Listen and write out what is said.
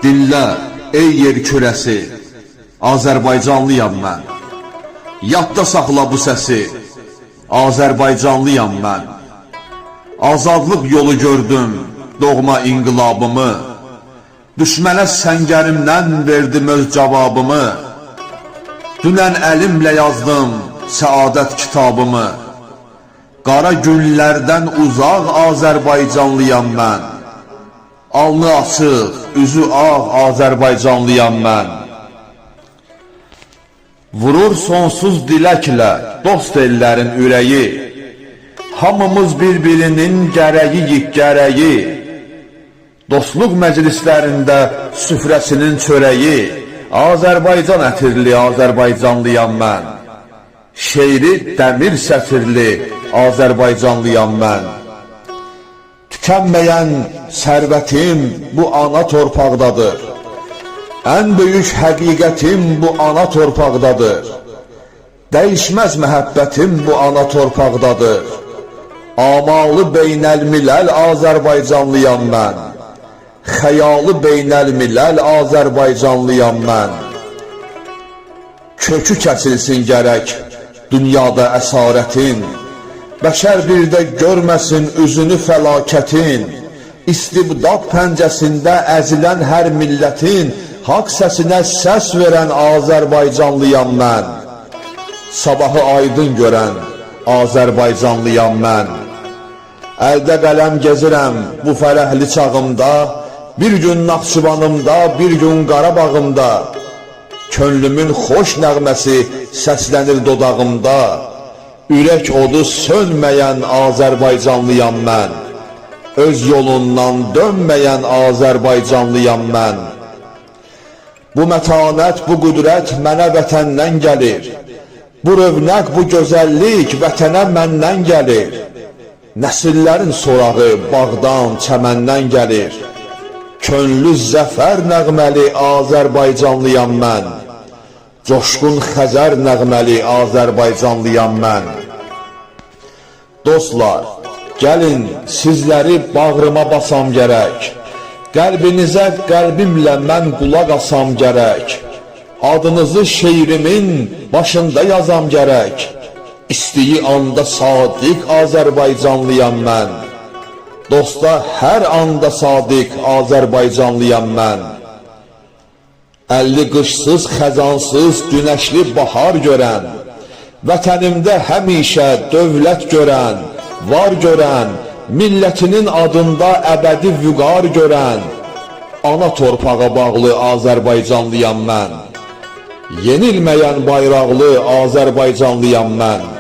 Dinlə, ey yer kürəsi, Azərbaycanlıyam mən. Yadda saxla bu səsi, Azərbaycanlıyam mən. Azadlıq yolu gördüm, doğma inqilabımı. Düşmənə səngərimdən verdim öz cavabımı. Dünən əlimlə yazdım səadət kitabımı. Qara günlərdən uzaq Azərbaycanlıyam mən. Alnı açıq, üzü ağ Azərbaycanlıyam mən. Vurur sonsuz diləklə dost ellərin ürəyi. Hamımız bir-birinin gərəyiyik gərəyi. Dostluq məclislərində süfrəsinin çörəyi. Azərbaycan ətirli Azərbaycanlıyam mən. Şeiri dəmir sətirli Azərbaycanlıyam mən. Tükənməyən sərvətim bu ana torpaqdadır. Ən böyük həqiqətim bu ana torpaqdadır. Dəyişməz məhəbbətim bu ana torpaqdadır. Amalı beynəlmiləl Azərbaycanlıyam mən. Xəyalı beynəlmiləl Azərbaycanlıyam mən. Kökü kəsilsin gərək dünyada əsarətin. Bəşər bir də görməsin üzünü fəlakətin. İstibdad pəncəsində əzilən hər millətin haqq səsinə səs verən Azərbaycanlıyam mən. Sabahı aydın görən Azərbaycanlıyam mən. Əldə qələm gezirəm bu fərəhli çağımda. Bir gün Naxçıvanımda, bir gün Qarabağımda. Könlümün xoş nəğməsi səslənir dodağımda. Ürək odu sönməyən Azərbaycanlıyam mən. Öz yolundan dönməyən Azərbaycanlıyam mən. Bu mətanət, bu qüdrət mənə vətəndən gəlir. Bu rövnəq, bu gözəllik vətənə məndən gəlir. Nəsillərin sorağı bağdan, çəməndən gəlir. Könlü zəfər nəğməli Azərbaycanlıyam mən. Coşqun Xəzər nəğməli Azərbaycanlıyam mən. Dostlar, gəlin sizləri bağrıma basam gərək. Qəlbinizə qəlbimlə mən qulaq asam gərək. Adınızı şeirimin başında yazam gərək. İstəyi anda sadiq Azərbaycanlıyam mən. Dosta hər anda sadiq Azərbaycanlıyam mən. 50 qışsız, xəzansız, günəşli bahar görən, vətənimdə həmişə dövlət görən, var görən, millətinin adında əbədi vüqar görən, ana torpağa bağlı Azərbaycanlıyam mən. Yenilməyən bayraqlı Azərbaycanlıyam mən.